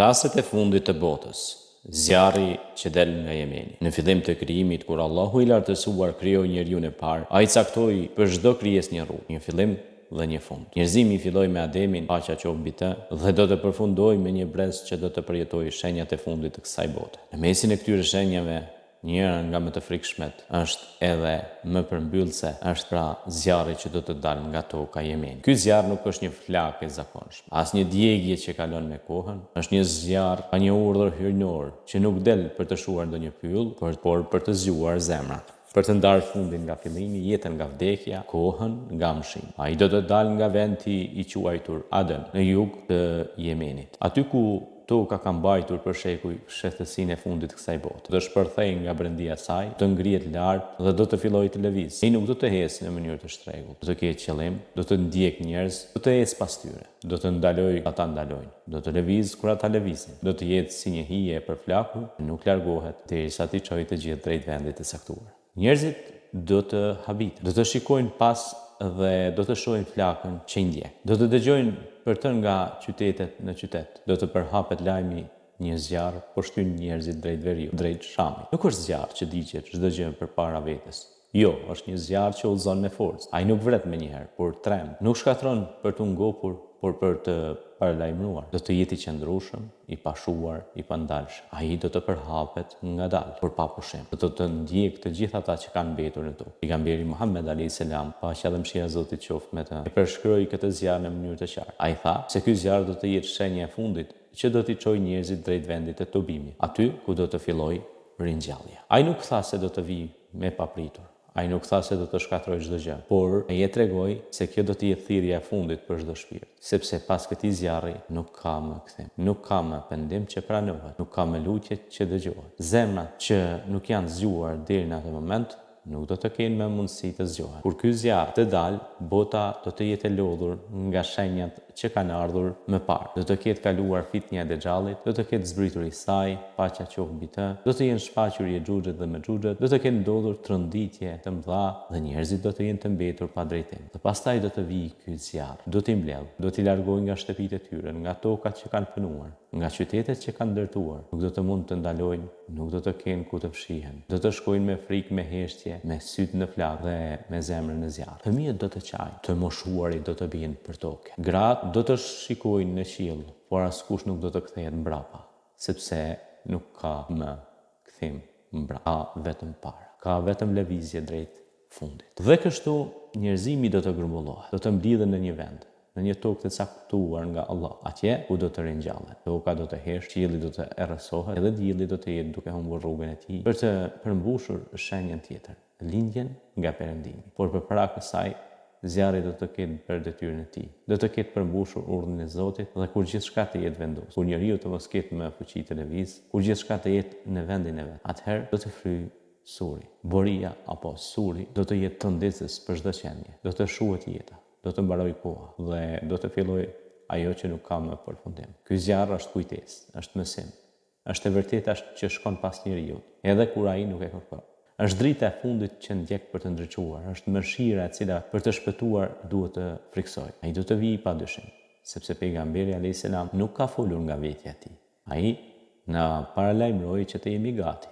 Raset e fundit të botës, zjarri që del nga Jemeni. Në fillim të krijimit, kur Allahu i lartësuar krijoi njeriun e parë, ai caktoi për çdo krijesë një rrugë, një fillim dhe një fund. Njerëzimi filloi me Ademin, paqja qoftë mbi të, dhe do të përfundojë me një brez që do të përjetojë shenjat e fundit të kësaj bote. Në mesin e këtyre shenjave, njëra nga më të frikshmet është edhe më përmbyllëse, është pra zjarri që do të dalë nga toka e Jemenit. Ky zjarr nuk është një flakë e zakonshme, as një djegje që kalon me kohën, është një zjarr pa një urdhër hyrnor që nuk del për të shuar ndonjë pyll, por për të zgjuar zemrat, për të ndarë fundin nga fillimi, jetën nga vdekja, kohën nga mshimi. Ai do të dalë nga vendi i quajtur Aden, në jug të Jemenit, aty ku toka ka mbajtur për shekuj shtethësinë e fundit të kësaj bote. Do të shpërthej nga brendia saj, do të ngrihet lart dhe do të fillojë të lëvizë. Ai nuk do të ecë në mënyrë të shtregu. Do të ketë qëllim, do të ndjek njerëz, do të ecë pas tyre. Do të ndalojë ata ndalojnë. Do të lëvizë kur ata lëvizin. Do të jetë si një hije e përflakur, nuk largohet derisa të çojë të gjithë drejt vendit të caktuar. Njerëzit do të habiten, do të shikojnë pas dhe do të shohin flakën që i ndjek. Do të dëgjojnë për të nga qytetet në qytet. Do të përhapet lajmi një zjarr po shtyn njerëzit drejt veriut, drejt Shamit. Nuk është zjarr që digjet çdo gjë përpara vetes. Jo, është një zjarr që udhëzon me forcë. Ai nuk vret menjëherë, por tremb. Nuk shkatron për të ngopur, por për të paralajmëruar. Do të jetë i qëndrueshëm, i pashuar, i pandalshëm. Ai do të përhapet ngadalë, por pa pushim. Do të ndjek të gjithë ata që kanë mbetur në tokë. Pejgamberi Muhammed alayhis salam, paqja dhe mëshira e Zotit qoftë me të, e përshkroi këtë zjarr në mënyrë të qartë. Ai tha se ky zjarr do të jetë shenja e fundit që do t'i çojë njerëzit drejt vendit të tubimit, aty ku do të fillojë ringjallja. Ai nuk tha se do të vijë me papritur. Ai nuk tha se do të shkatrojë çdo gjë, por ai e tregoi se kjo do të jetë thirrja e fundit për çdo shpirt, sepse pas këtij zjarri nuk ka më kthim, nuk ka më pendim që pranohet, nuk ka më lutje që dëgjohet. Zemrat që nuk janë zgjuar deri në atë moment nuk do të kenë më mundësi të zgjohen. Kur ky zjarr të dalë, bota do të jetë e lodhur nga shenjat që kanë ardhur më parë. Do të ketë kaluar fitnia e Dexhallit, do të ketë zbritur i saj, paqja qoftë mbi të, do të jenë shfaqur Yexhuxhet dhe Mexhuxhet, do të kenë ndodhur tronditje të mëdha dhe njerëzit do të jenë të mbetur pa drejtim. Dhe pastaj do të vijë ky zjarr, do t'i mbledh, do t'i largojë nga shtëpitë e tyre, nga tokat që kanë punuar, nga qytetet që kanë ndërtuar. Nuk do të mund të ndalojnë, nuk do të kenë ku të fshihen. Do të shkojnë me frikë, me heshtje, me syt në flakë dhe me zemrën në zjarr. Fëmijët do të qajnë, të moshuarit do të bien për tokë. Gratë do të shikojnë në qiell, por askush nuk do të kthehet mbrapa, sepse nuk ka më kthim mbrapa, ka vetëm para, ka vetëm lëvizje drejt fundit. Dhe kështu njerëzimi do të grumbullohet, do të mblidhen në një vend, në një tokë të caktuar nga Allah, atje ku do të ringjallet. Toka do të hesht, qielli do të errësohet, edhe dielli do të jetë duke humbur rrugën e tij për të përmbushur shenjën tjetër, lindjen nga perëndimi. Por përpara kësaj, zjarri do të ketë për detyrën e tij. Do të ketë përmbushur urdhën e Zotit dhe kur gjithçka të jetë vendosur, kur njeriu të mos ketë më fuqi të lëvizë, kur gjithçka të jetë në vendin e vet, atëherë do të fryjë suri. Boria apo suri do të jetë tëndetës për çdo qenie. Do të shuhet jeta, do të mbarojë koha dhe do të fillojë ajo që nuk ka më përfundim. Ky zjarr është kujtesë, është mësim. Është e vërtetë që shkon pas njeriu, edhe kur ai nuk e kërkon. Është drita e fundit që ndjek për të ndriçuar, është mëshira e cila për të shpëtuar duhet të friksojë. Ai do të vijë padyshim, sepse pejgamberi alayhis salam nuk ka folur nga vetja e tij. Ai na paralajmëroi që të jemi gati,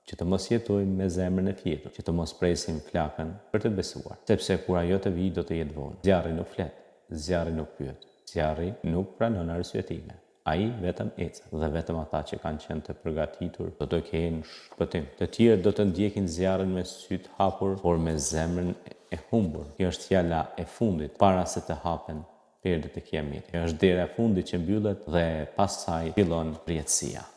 që të mos jetojmë me zemrën e fjetur, që të mos presim flakën për të besuar, sepse kur ajo të vijë do të jetë vonë. Zjarri nuk flet, zjarri nuk pyet, zjarri nuk pranon arsyetime. Ai vetëm ecë dhe vetëm ata që kanë qenë të përgatitur do të kenë shpëtim. Të tjerë do të ndjekin zjarrin me syt hapur, por me zemrën e humbur. Kjo është fjala e fundit para se të hapen perdet e Kiametit. Kjo është dera e fundit që mbyllet dhe pas saj fillon rrjetësia.